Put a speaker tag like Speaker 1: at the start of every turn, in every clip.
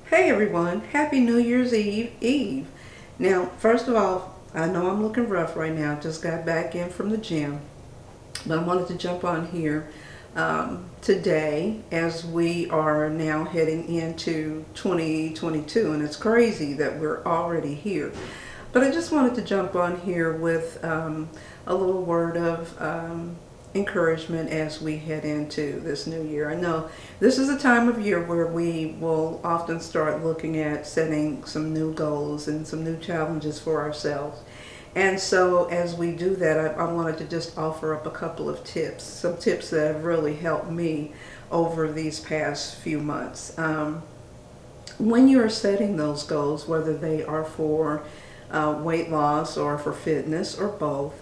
Speaker 1: Hey everyone, happy New Year's Eve. Now, first of all, I know I'm looking rough right now. Just got back in from the gym, but I wanted to jump on here today as we are now heading into 2022, and it's crazy that we're already here. But I just wanted to jump on here with a little word of encouragement as we head into this new year. I know this is a time of year where we will often start looking at setting some new goals and some new challenges for ourselves. And so as we do that, I wanted to just offer up a couple of tips, some tips that have really helped me over these past few months. When you're setting those goals, whether they are for weight loss or for fitness or both,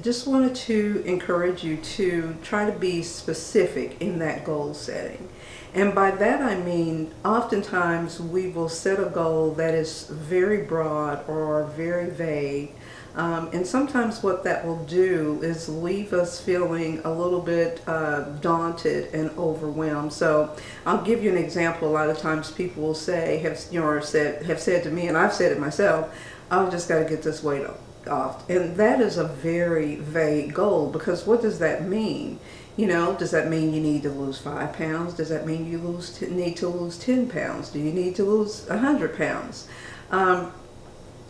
Speaker 1: just wanted to encourage you to try to be specific in that goal setting. And by that I mean, oftentimes we will set a goal that is very broad or very vague. And sometimes what that will do is leave us feeling a little bit daunted and overwhelmed. So I'll give you an example. A lot of times people will say, have said to me, and I've said it myself, I've just got to get this weight off. And that is a very vague goal, because what does that mean? Does that mean you need to lose 5 pounds? Does that mean you need to lose 10 pounds? Do you need to lose 100 pounds?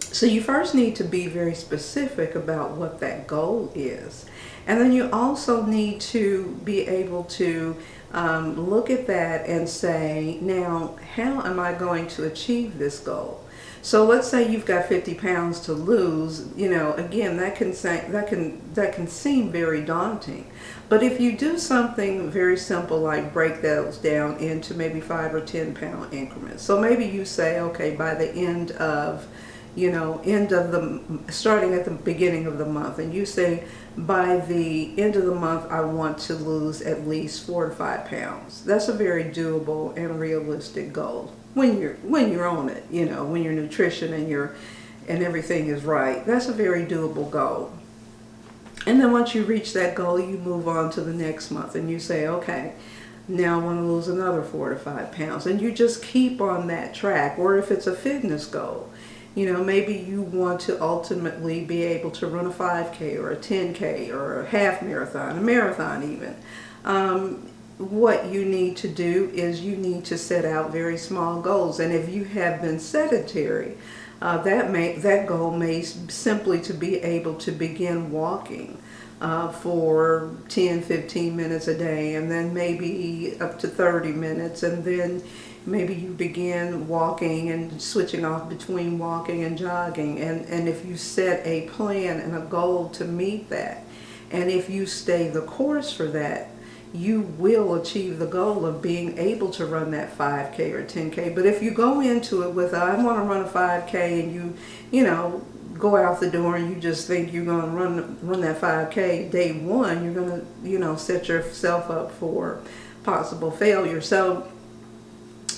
Speaker 1: So you first need to be very specific about what that goal is. And then you also need to be able to look at that and say, now, how am I going to achieve this goal? So let's say you've got 50 pounds to lose. Again, that can seem very daunting. But if you do something very simple, like break those down into maybe 5 or 10 pound increments. So maybe you say, okay, by the starting at the beginning of the month, and you say, by the end of the month, I want to lose at least 4 to 5 pounds. That's a very doable and realistic goal when you're on it. When your nutrition and everything is right. That's a very doable goal. And then once you reach that goal, you move on to the next month, and you say, okay, now I want to lose another 4 to 5 pounds, and you just keep on that track. Or if it's a fitness goal, maybe you want to ultimately be able to run a 5K or a 10K or a half marathon, a marathon even. What you need to do is you need to set out very small goals. And if you have been sedentary, that goal may simply to be able to begin walking for 10-15 minutes a day, and then maybe up to 30 minutes, and then maybe you begin walking and switching off between walking and jogging. And if you set a plan and a goal to meet that, and if you stay the course for that, you will achieve the goal of being able to run that 5K or 10K. But if you go into it with, I want to run a 5K, and you go out the door and you just think you're going to run that 5K, day one, you're going to, set yourself up for possible failure. So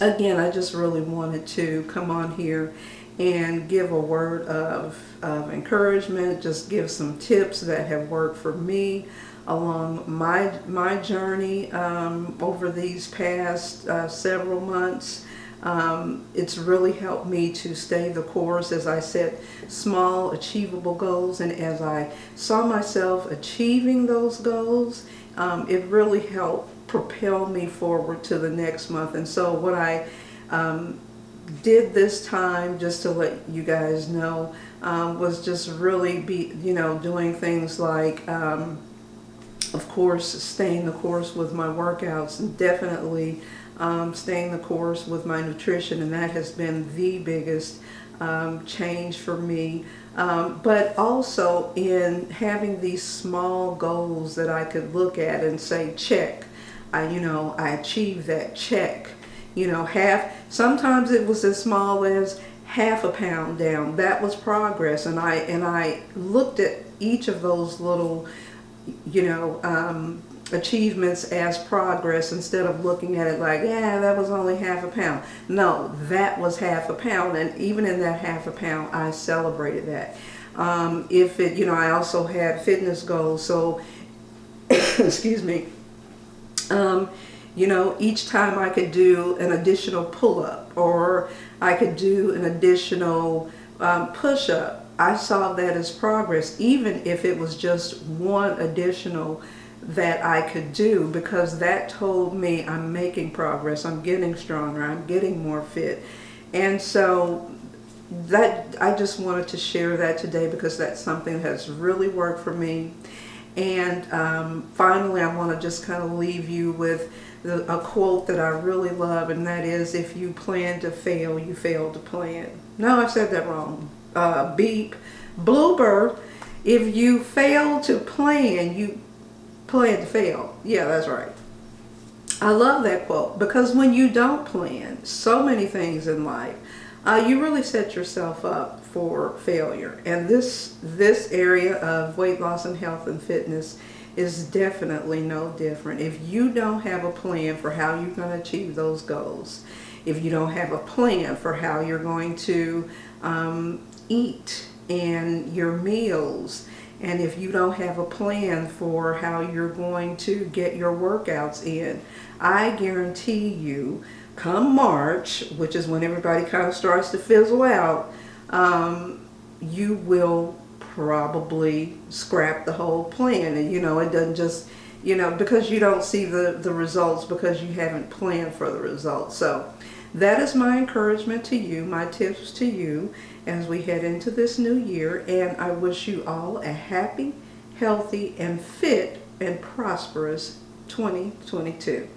Speaker 1: again, I just really wanted to come on here and give a word of encouragement, just give some tips that have worked for me along my journey over these past several months. It's really helped me to stay the course as I set small, achievable goals, and as I saw myself achieving those goals, it really helped propel me forward to the next month. And so what I did this time, just to let you guys know, was just really doing things like, of course, staying the course with my workouts, and definitely staying the course with my nutrition, and that has been the biggest change for me. But also in having these small goals that I could look at and say, check, I achieved that, check. Sometimes it was as small as half a pound down. That was progress, and I looked at each of those little achievements as progress, instead of looking at it like, yeah, that was only half a pound. No, that was half a pound, and even in that half a pound, I celebrated that. I also had fitness goals, so excuse me. You know, each time I could do an additional pull-up, or I could do an additional push-up. I saw that as progress, even if it was just one additional that I could do, because that told me I'm making progress, I'm getting stronger, I'm getting more fit. And so that, I just wanted to share that today because that's something that has really worked for me. And finally, I want to just kind of leave you with a quote that I really love, and that is, if you plan to fail, you fail to plan. No, I said that wrong. Beep. Blooper. If you fail to plan, you plan to fail. Yeah, that's right. I love that quote, because when you don't plan so many things in life, you really set yourself up for failure. And this area of weight loss and health and fitness is definitely no different. If you don't have a plan for how you're going to achieve those goals, if you don't have a plan for how you're going to eat and your meals, and if you don't have a plan for how you're going to get your workouts in, I guarantee you, come March, which is when everybody kind of starts to fizzle out, you will probably scrap the whole plan. And you know, it doesn't just, you know, because you don't see the results because you haven't planned for the results. So that is my encouragement to you, my tips to you as we head into this new year. And I wish you all a happy, healthy, and fit and prosperous 2022.